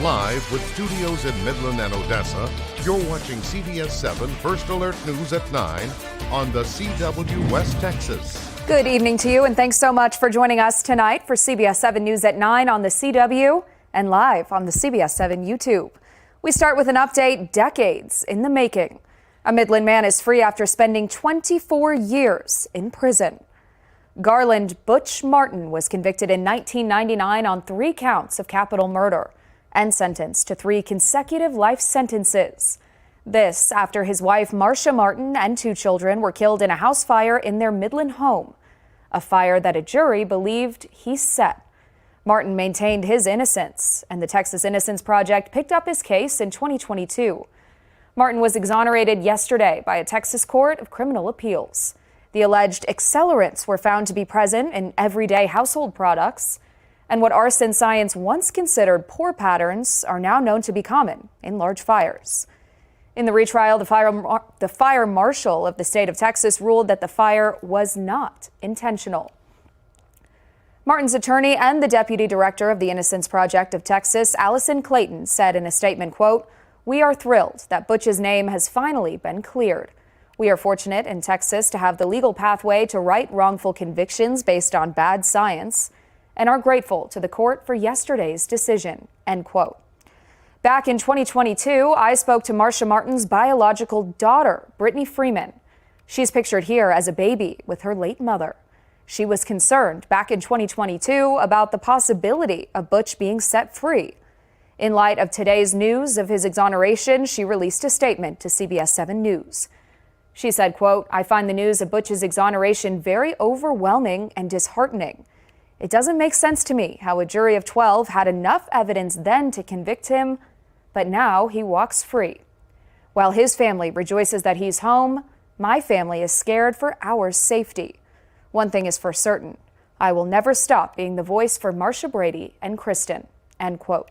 Live with studios in Midland and Odessa, you're watching CBS7 First Alert News at 9 on the CW West Texas. Good evening to you, and thanks so much for joining us tonight for CBS7 News at 9 on the CW and live on the CBS7 YouTube. We start with an update decades in the making. A Midland man is free after spending 24 years in prison. Garland Butch Martin was convicted in 1999 on 3 counts of capital murder and sentenced to 3 consecutive life sentences. This after his wife Marcia Martin and 2 children were killed in a house fire in their Midland home, a fire that a jury believed he set. Martin maintained his innocence, and the Texas Innocence Project picked up his case in 2022. Martin was exonerated yesterday by a Texas Court of Criminal Appeals. The alleged accelerants were found to be present in everyday household products, and what arson science once considered poor patterns are now known to be common in large fires. In the retrial, the fire marshal of the state of Texas ruled that the fire was not intentional. Martin's attorney and the deputy director of the Innocence Project of Texas, Allison Clayton, said in a statement, quote, "We are thrilled that Butch's name has finally been cleared. We are fortunate in Texas to have the legal pathway to right wrongful convictions based on bad science, and are grateful to the court for yesterday's decision," end quote. Back in 2022, I spoke to Marcia Martin's biological daughter, Brittany Freeman. She's pictured here as a baby with her late mother. She was concerned back in 2022 about the possibility of Butch being set free. In light of today's news of his exoneration, she released a statement to CBS7 News. She said, quote, "I find the news of Butch's exoneration very overwhelming and disheartening. It doesn't make sense to me how a jury of 12 had enough evidence then to convict him, but now he walks free. While his family rejoices that he's home, my family is scared for our safety. One thing is for certain, I will never stop being the voice for Marcia Brady and Kristen," end quote.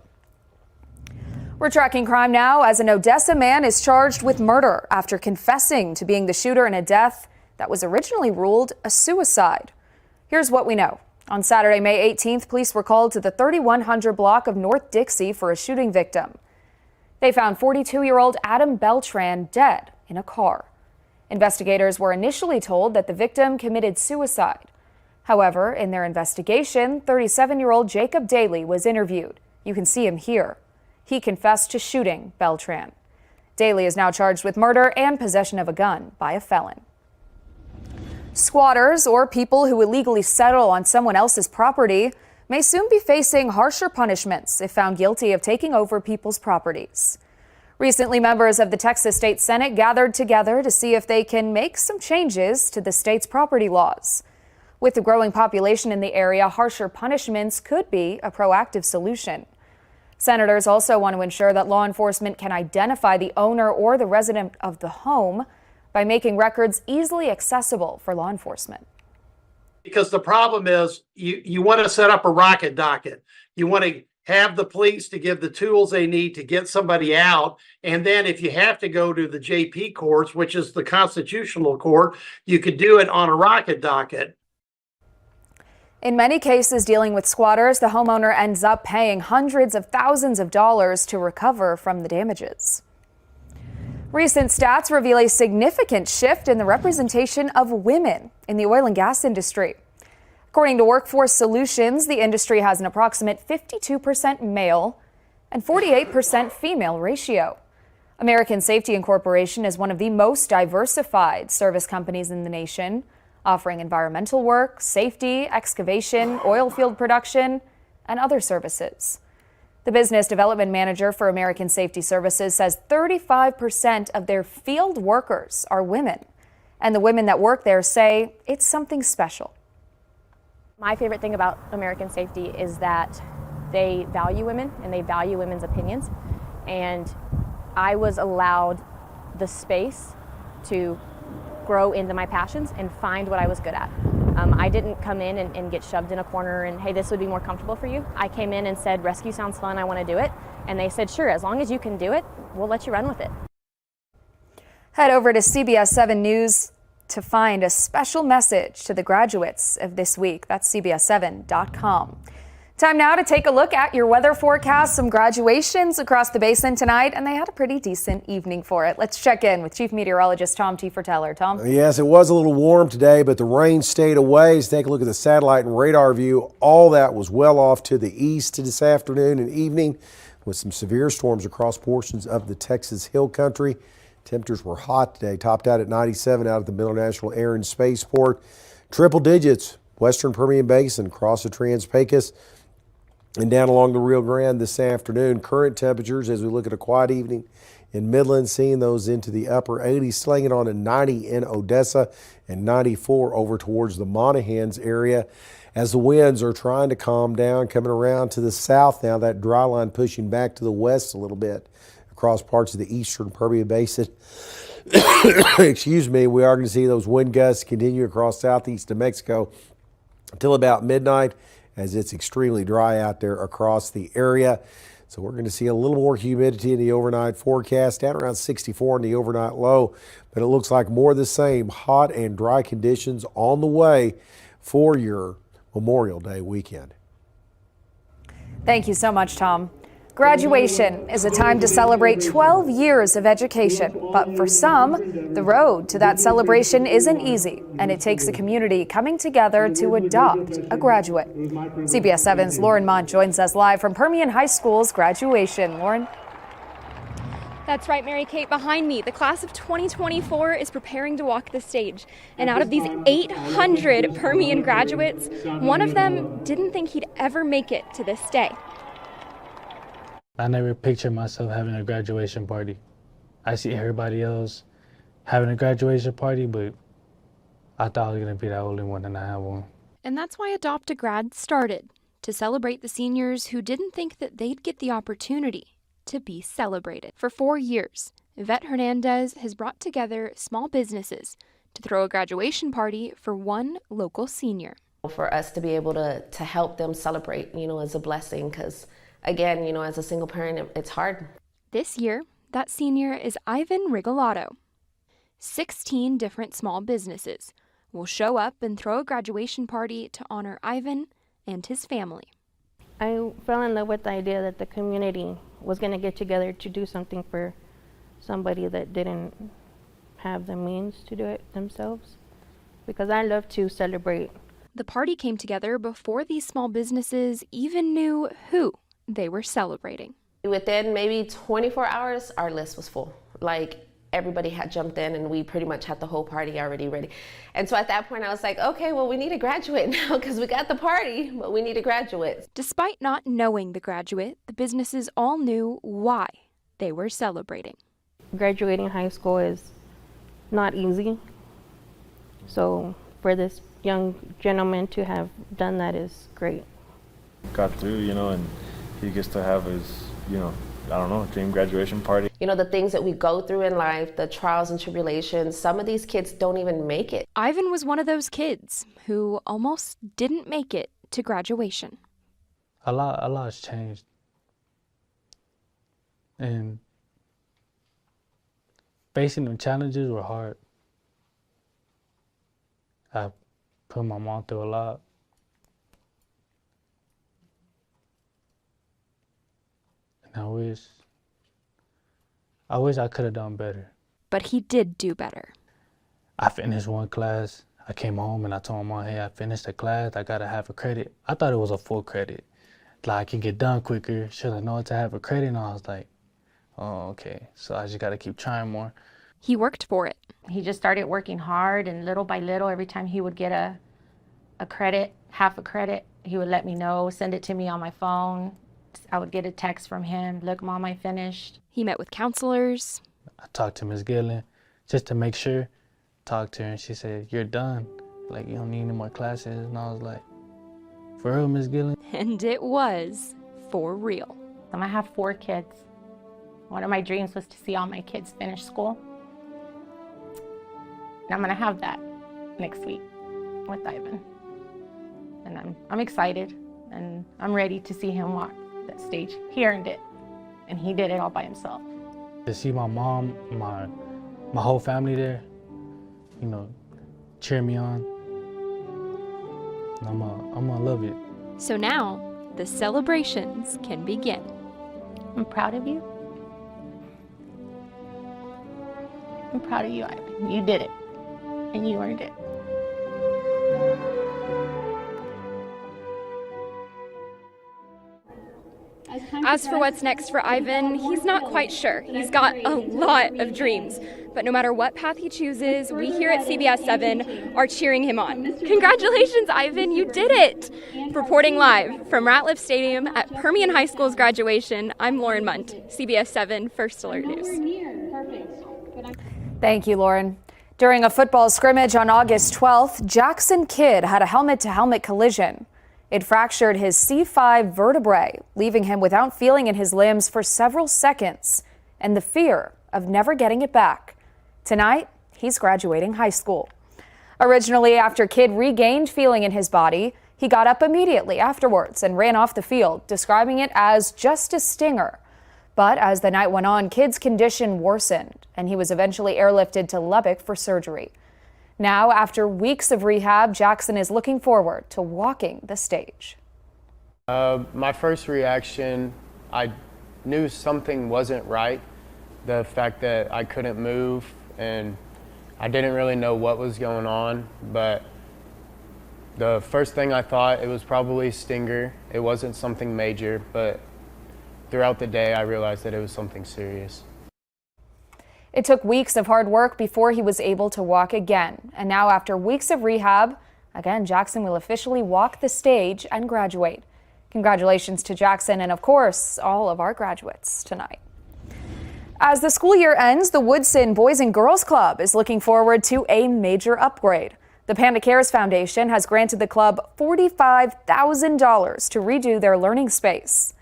We're tracking crime now as an Odessa man is charged with murder after confessing to being the shooter in a death that was originally ruled a suicide. Here's what we know. On Saturday, May 18th, police were called to the 3100 block of North Dixie for a shooting victim. They found 42-year-old Adam Beltran dead in a car. Investigators were initially told that the victim committed suicide. However, in their investigation, 37-year-old Jacob Daly was interviewed. You can see him here. He confessed to shooting Beltran. Daly is now charged with murder and possession of a gun by a felon. Squatters, or people who illegally settle on someone else's property, may soon be facing harsher punishments if found guilty of taking over people's properties. Recently, members of the Texas State Senate gathered together to see if they can make some changes to the state's property laws. With the growing population in the area, harsher punishments could be a proactive solution. Senators also want to ensure that law enforcement can identify the owner or the resident of the home by making records easily accessible for law enforcement. Because the problem is you want to set up a rocket docket. You want to have the police to give the tools they need to get somebody out. And then if you have to go to the JP courts, which is the constitutional court, you could do it on a rocket docket. In many cases dealing with squatters, the homeowner ends up paying hundreds of thousands of dollars to recover from the damages. Recent stats reveal a significant shift in the representation of women in the oil and gas industry. According to Workforce Solutions, the industry has an approximate 52% male and 48% female ratio. American Safety Incorporation is one of the most diversified service companies in the nation, offering environmental work, safety, excavation, oil field production, and other services. The business development manager for American Safety Services says 35% of their field workers are women, and the women that work there say it's something special. My favorite thing about American Safety is that they value women and they value women's opinions, and I was allowed the space to grow into my passions and find what I was good at. I didn't come in and get shoved in a corner and, hey, this would be more comfortable for you. I came in and said, rescue sounds fun, I want to do it. And they said, sure, as long as you can do it, we'll let you run with it. Head over to CBS7 News to find a special message to the graduates of this week. That's CBS7.com. Time now to take a look at your weather forecast. Some graduations across the Basin tonight, and they had a pretty decent evening for it. Let's check in with Chief Meteorologist Tom Teefer-Teller. Tom? Yes, it was a little warm today, but the rain stayed away. Let's take a look at the satellite and radar view. All that was well off to the east this afternoon and evening with some severe storms across portions of the Texas Hill Country. Temperatures were hot today, topped out at 97 out at the Miller National Air and Spaceport. Triple digits, western Permian Basin, across the Trans-Pecos, and down along the Rio Grande this afternoon. Current temperatures, as we look at a quiet evening in Midland, seeing those into the upper 80s, slinging on to 90 in Odessa and 94 over towards the Monahans area. As the winds are trying to calm down, coming around to the south now, that dry line pushing back to the west a little bit across parts of the eastern Permian Basin. Excuse me, we are going to see those wind gusts continue across southeast New Mexico until about midnight, as it's extremely dry out there across the area. So we're going to see a little more humidity in the overnight forecast, down around 64 in the overnight low, but it looks like more of the same hot and dry conditions on the way for your Memorial Day weekend. Thank you so much, Tom. Graduation is a time to celebrate 12 years of education, but for some, the road to that celebration isn't easy, and it takes a community coming together to adopt a graduate. CBS 7's Lauren Mont joins us live from Permian High School's graduation. Lauren? That's right, Mary Kate. Behind me, the class of 2024 is preparing to walk the stage. And out of these 800 Permian graduates, one of them didn't think he'd ever make it to this day. I never pictured myself having a graduation party. I see everybody else having a graduation party, but I thought I was going to be the only one and I have one. And that's why Adopt a Grad started, to celebrate the seniors who didn't think that they'd get the opportunity to be celebrated. For 4 years, Yvette Hernandez has brought together small businesses to throw a graduation party for one local senior. For us to be able to help them celebrate, is a blessing because, again, as a single parent, it's hard. This year, that senior is Ivan Rigolato. 16 different small businesses will show up and throw a graduation party to honor Ivan and his family. I fell in love with the idea that the community was going to get together to do something for somebody that didn't have the means to do it themselves, because I love to celebrate. The party came together before these small businesses even knew who they were celebrating. Within maybe 24 hours, our list was full. Like, everybody had jumped in and we pretty much had the whole party already ready. And so at that point I was like, okay, well, we need a graduate now because we got the party, but we need a graduate. Despite not knowing the graduate, the businesses all knew why they were celebrating. Graduating high school is not easy. So for this young gentleman to have done that is great. Got through, and he gets to have his, dream graduation party. The things that we go through in life, the trials and tribulations, some of these kids don't even make it. Ivan was one of those kids who almost didn't make it to graduation. A lot has changed. And facing the challenges were hard. I put my mom through a lot. And I wish I could have done better. But he did do better. I finished one class. I came home and I told my mom, hey, I finished the class. I got to have a credit. I thought it was a full credit. Like, I can get done quicker. Should I know it to have a credit? And I was like, oh, okay. So I just got to keep trying more. He worked for it. He just started working hard, and little by little, every time he would get a credit, half a credit, he would let me know, send it to me on my phone. I would get a text from him, look, Mom, I finished. He met with counselors. I talked to Ms. Gillen just to make sure. Talked to her and she said, you're done. Like, you don't need any more classes. And I was like, for real, Ms. Gillen? And it was for real. I have 4 kids. One of my dreams was to see all my kids finish school. And I'm gonna have that next week with Ivan. And I'm excited and I'm ready to see him walk that stage. He earned it, and he did it all by himself. To see my mom, my whole family there, cheer me on, I'm gonna love it. So now, the celebrations can begin. I'm proud of you. I'm proud of you, Ivan. You did it, and you earned it. As for what's next for Ivan, he's not quite sure. He's got a lot of dreams. But no matter what path he chooses, we here at CBS7 are cheering him on. Congratulations, Ivan, you did it! Reporting live from Ratliff Stadium at Permian High School's graduation, I'm Lauren Munt, CBS7 First Alert News. Thank you, Lauren. During a football scrimmage on August 12th, Jackson Kidd had a helmet-to-helmet collision. It fractured his C5 vertebrae, leaving him without feeling in his limbs for several seconds and the fear of never getting it back. Tonight, he's graduating high school. Originally, after Kidd regained feeling in his body, he got up immediately afterwards and ran off the field, describing it as just a stinger. But as the night went on, Kidd's condition worsened, and he was eventually airlifted to Lubbock for surgery. Now, after weeks of rehab, Jackson is looking forward to walking the stage. My first reaction, I knew something wasn't right. The fact that I couldn't move and I didn't really know what was going on, but the first thing I thought, it was probably a stinger. It wasn't something major, but throughout the day I realized that it was something serious. It took weeks of hard work before he was able to walk again. And now, after weeks of rehab, again, Jackson will officially walk the stage and graduate. Congratulations to Jackson and, of course, all of our graduates tonight. As the school year ends, the Woodson Boys and Girls Club is looking forward to a major upgrade. The Panda Cares Foundation has granted the club $45,000 to redo their learning space.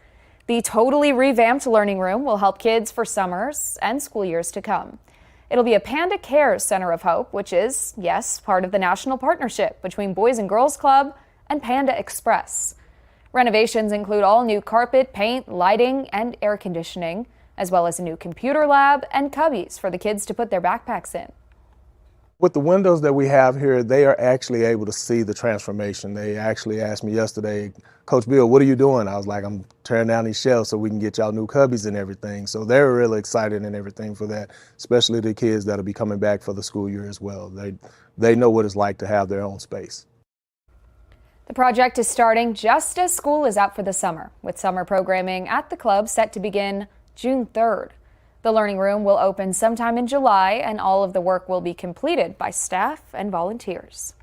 The totally revamped learning room will help kids for summers and school years to come. It'll be a Panda Cares Center of Hope, which is, yes, part of the national partnership between Boys and Girls Club and Panda Express. Renovations include all new carpet, paint, lighting, and air conditioning, as well as a new computer lab and cubbies for the kids to put their backpacks in. With the windows that we have here, they are actually able to see the transformation. They actually asked me yesterday, Coach Bill, what are you doing? I was like, I'm tearing down these shelves so we can get y'all new cubbies and everything. So they're really excited and everything for that, especially the kids that'll be coming back for the school year as well. They know what it's like to have their own space. The project is starting just as school is out for the summer, with summer programming at the club set to begin June 3rd. The learning room will open sometime in July, and all of the work will be completed by staff and volunteers.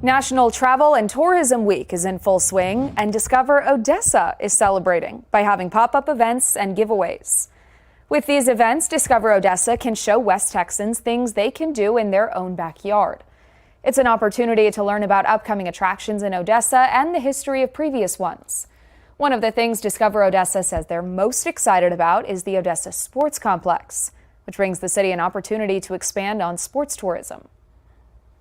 National Travel and Tourism Week is in full swing, and Discover Odessa is celebrating by having pop-up events and giveaways. With these events, Discover Odessa can show West Texans things they can do in their own backyard. It's an opportunity to learn about upcoming attractions in Odessa and the history of previous ones. One of the things Discover Odessa says they're most excited about is the Odessa Sports Complex, which brings the city an opportunity to expand on sports tourism.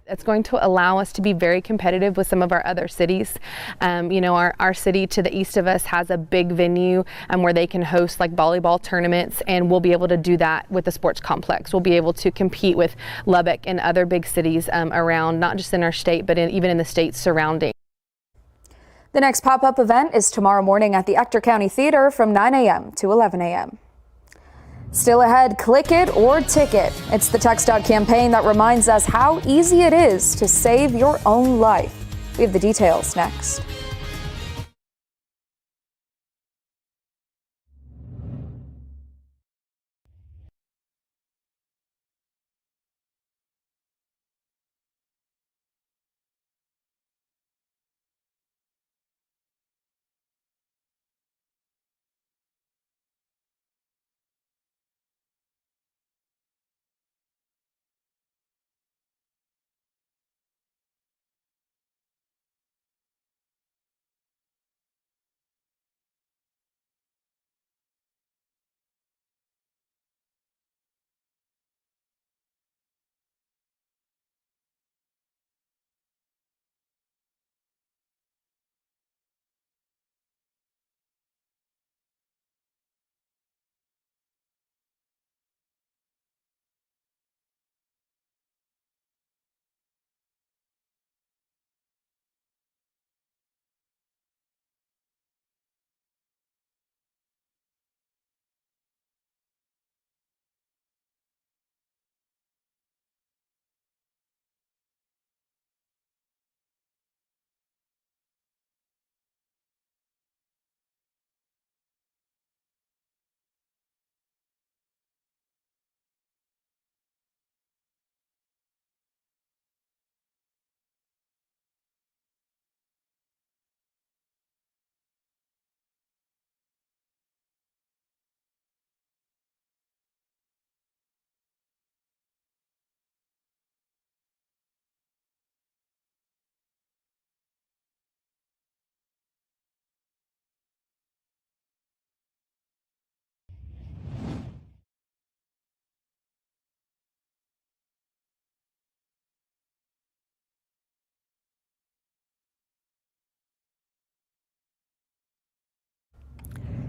It's going to allow us to be very competitive with some of our other cities. Our city to the east of us has a big venue where they can host like volleyball tournaments, and we'll be able to do that with the sports complex. We'll be able to compete with Lubbock and other big cities around, not just in our state, but even in the states surrounding. The next pop-up event is tomorrow morning at the Ector County Theater from 9 a.m. to 11 a.m. Still ahead, click it or ticket. It's the TxDOT campaign that reminds us how easy it is to save your own life. We have the details next.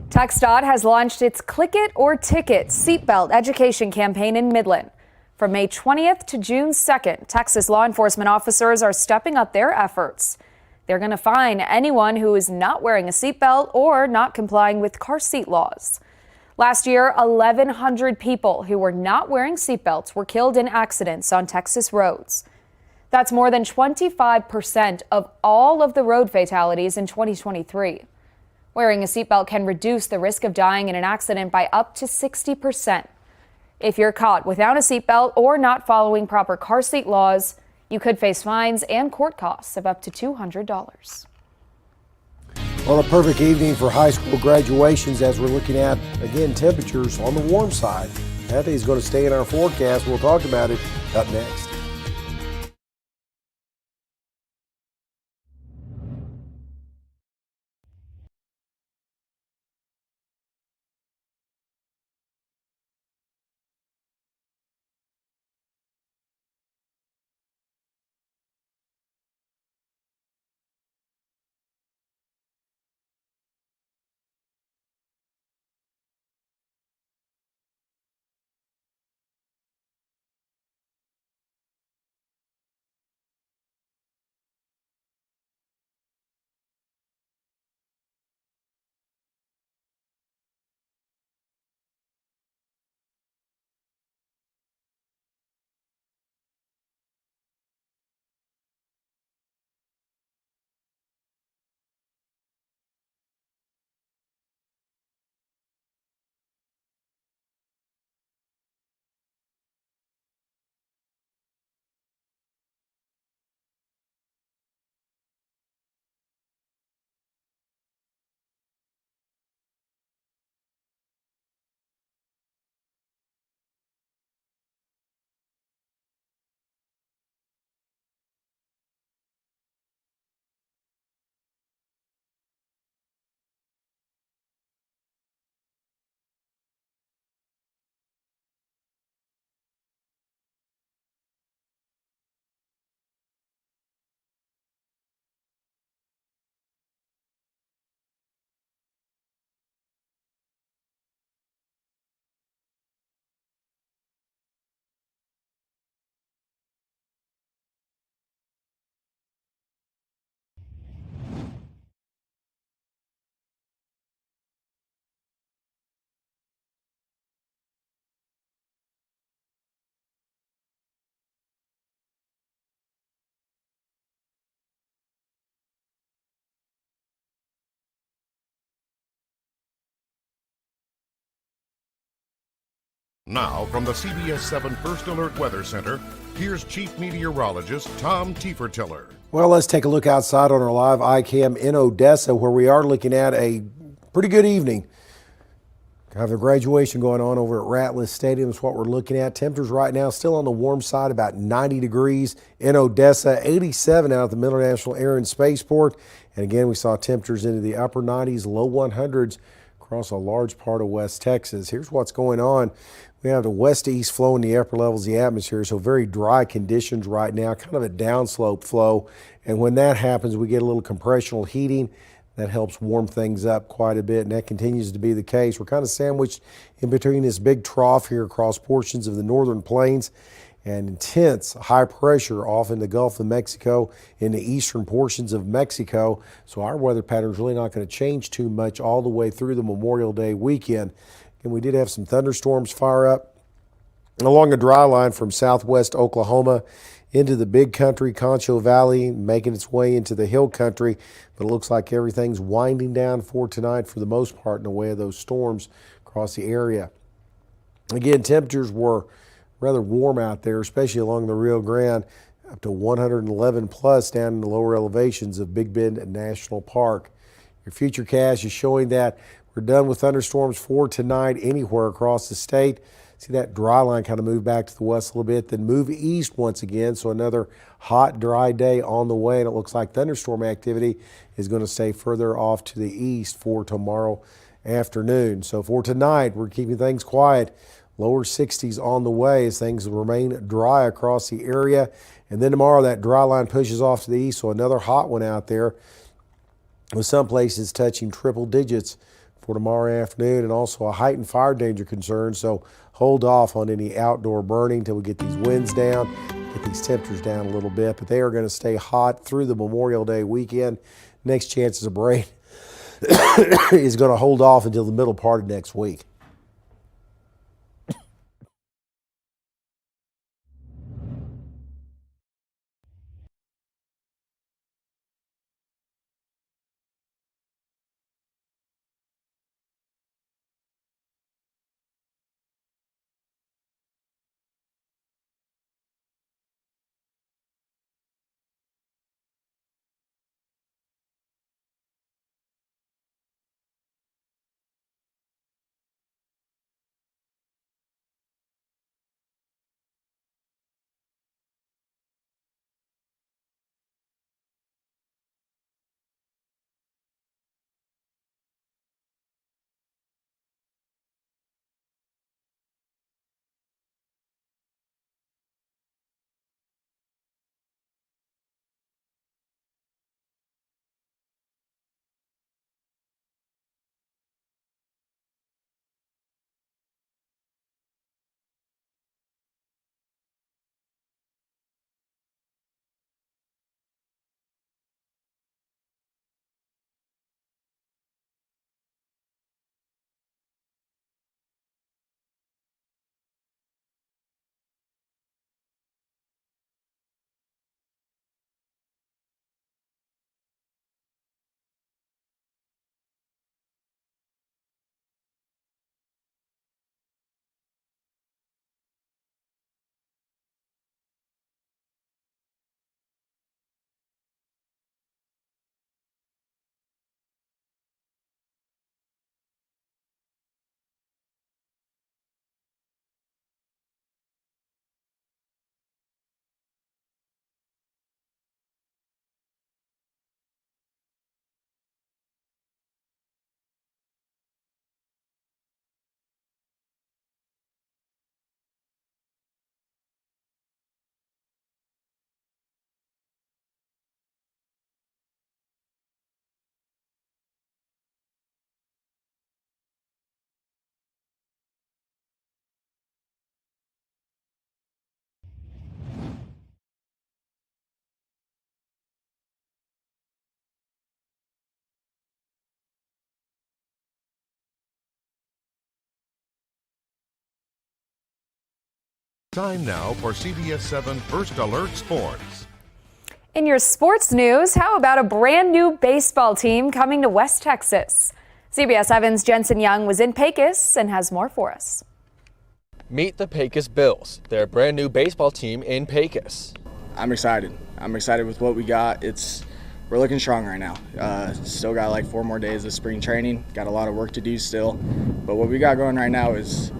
TxDOT has launched its Click It or Ticket seatbelt education campaign in Midland. From May 20th to June 2nd, Texas law enforcement officers are stepping up their efforts. They're going to fine anyone who is not wearing a seatbelt or not complying with car seat laws. Last year, 1,100 people who were not wearing seatbelts were killed in accidents on Texas roads. That's more than 25% of all of the road fatalities in 2023. Wearing a seatbelt can reduce the risk of dying in an accident by up to 60%. If you're caught without a seatbelt or not following proper car seat laws, you could face fines and court costs of up to $200. Well, a perfect evening for high school graduations as we're looking at, again, temperatures on the warm side. That is going to stay in our forecast. We'll talk about it up next. Now, from the CBS7 First Alert Weather Center, here's Chief Meteorologist Tom Tiefertiller. Well, let's take a look outside on our live iCam in Odessa, where we are looking at a pretty good evening. Have a graduation going on over at Ratliff Stadium is what we're looking at. Temperatures right now still on the warm side, about 90 degrees in Odessa, 87 out at the Miller National Air and Spaceport. And again, we saw temperatures into the upper 90s, low 100s across a large part of West Texas. Here's what's going on. We have the west to east flow in the upper levels of the atmosphere, so very dry conditions right now, kind of a downslope flow. And when that happens, we get a little compressional heating. That helps warm things up quite a bit, and that continues to be the case. We're kind of sandwiched in between this big trough here across portions of the northern plains and intense high pressure off in the Gulf of Mexico in the eastern portions of Mexico. So our weather pattern is really not going to change too much all the way through the Memorial Day weekend. And we did have some thunderstorms fire up along a dry line from southwest Oklahoma into the big country, Concho Valley, making its way into the hill country. But it looks like everything's winding down for tonight for the most part in the way of those storms across the area. Again, temperatures were rather warm out there, especially along the Rio Grande, up to 111 plus down in the lower elevations of Big Bend National Park. Your futurecast is showing that we're done with thunderstorms for tonight anywhere across the state. See that dry line kind of move back to the west a little bit, then move east once again. So another hot, dry day on the way, and it looks like thunderstorm activity is going to stay further off to the east for tomorrow afternoon. So for tonight, we're keeping things quiet. Lower 60s on the way as things remain dry across the area. And then tomorrow, that dry line pushes off to the east, so another hot one out there with some places touching triple digits for tomorrow afternoon, and also a heightened fire danger concern. So hold off on any outdoor burning till we get these winds down, get these temperatures down a little bit. But they are going to stay hot through the Memorial Day weekend. Next chances of rain is going to hold off until the middle part of next week. Time now for CBS7 First Alert Sports. In your sports news, how about a brand new baseball team coming to West Texas? CBS 7's Jensen Young was in Pecos and has more for us. Meet the Pecos Bills. They're a brand new baseball team in Pecos. I'm excited. I'm excited with what we got. We're looking strong right now. Still got like 4 more days of spring training. Got a lot of work to do still. But what we got going right now is,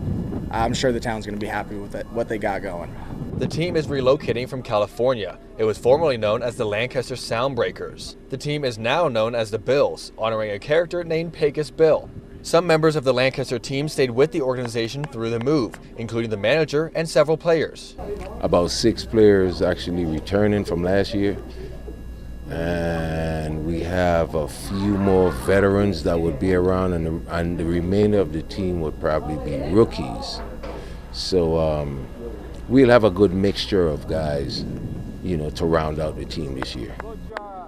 I'm sure the town's going to be happy with it, what they got going. The team is relocating from California. It was formerly known as the Lancaster Soundbreakers. The team is now known as the Bills, honoring a character named Pecos Bill. Some members of the Lancaster team stayed with the organization through the move, including the manager and several players. About 6 players actually returning from last year. And we have a few more veterans that would be around, and the remainder of the team would probably be rookies. So we'll have a good mixture of guys, to round out the team this year.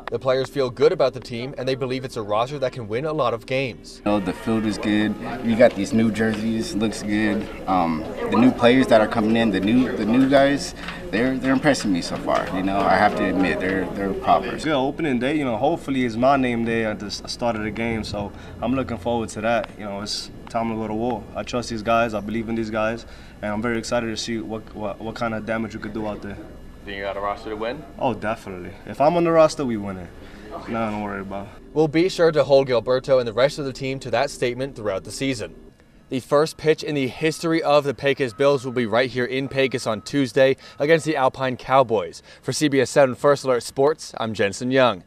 The players feel good about the team, and they believe it's a roster that can win a lot of games. The field is good. You got these new jerseys, looks good. The new players that are coming in, the new guys, they're impressing me so far. I have to admit they're proper. Good opening day. Hopefully it's my name day at the start of the game, so I'm looking forward to that. It's time to go to war. I trust these guys. I believe in these guys, and I'm very excited to see what kind of damage we could do out there. Think you got a roster to win? Oh, definitely. If I'm on the roster, we win it. Nothing to worry about. We'll be sure to hold Gilberto and the rest of the team to that statement throughout the season. The first pitch in the history of the Pecos Bills will be right here in Pecos on Tuesday against the Alpine Cowboys. For CBS 7 First Alert Sports, I'm Jensen Young.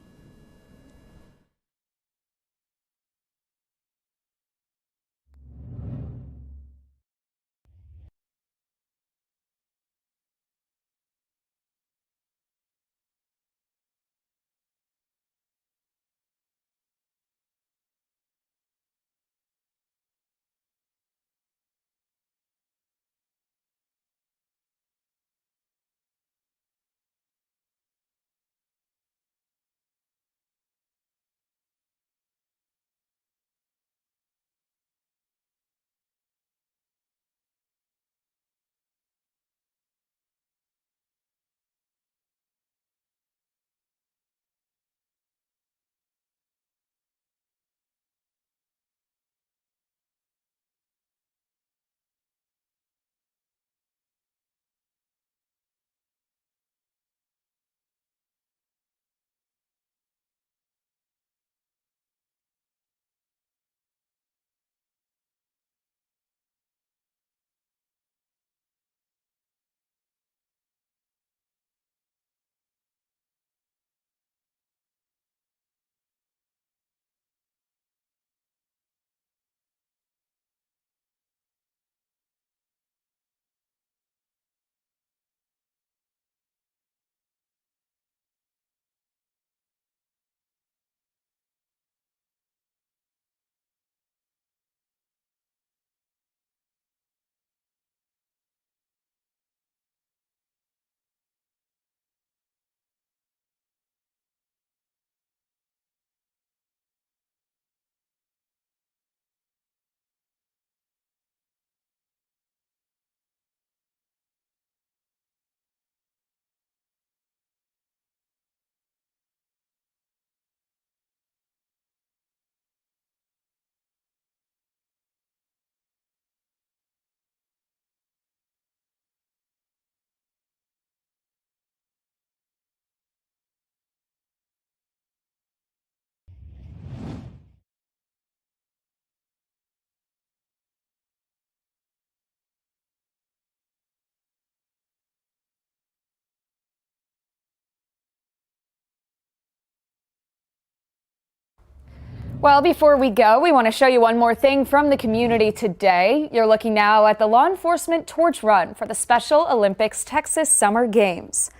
Well, before we go, we want to show you one more thing from the community today. You're looking now at the law enforcement torch run for the Special Olympics Texas Summer Games.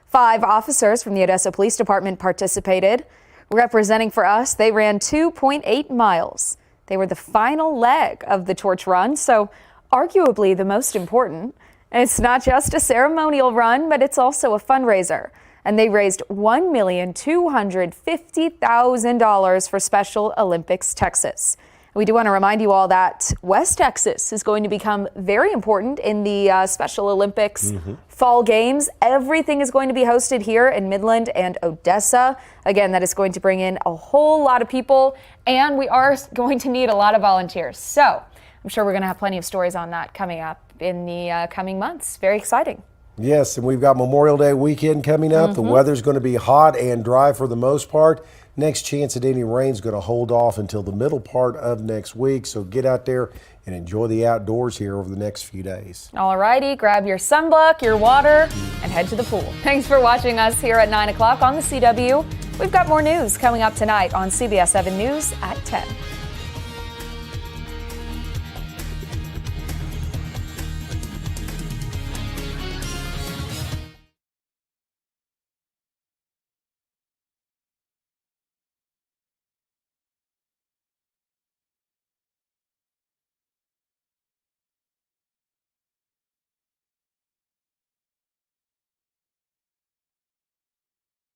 5 officers from the Odessa Police Department participated. Representing for us, they ran 2.8 miles. They were the final leg of the torch run, so arguably the most important. It's not just a ceremonial run, but it's also a fundraiser. And they raised $1,250,000 for Special Olympics Texas. We do want to remind you all that West Texas is going to become very important in the Special Olympics Fall Games. Everything is going to be hosted here in Midland and Odessa. Again, that is going to bring in a whole lot of people, and we are going to need a lot of volunteers. So I'm sure we're going to have plenty of stories on that coming up in the coming months. Very exciting. Yes, and we've got Memorial Day weekend coming up. The weather's going to be hot and dry for the most part. Next chance at any rain is going to hold off until the middle part of next week. So get out there and enjoy the outdoors here over the next few days. All righty, grab your sunblock, your water, and head to the pool. Thanks for watching us here at 9 o'clock on the CW. We've got more news coming up tonight on CBS 7 News at 10.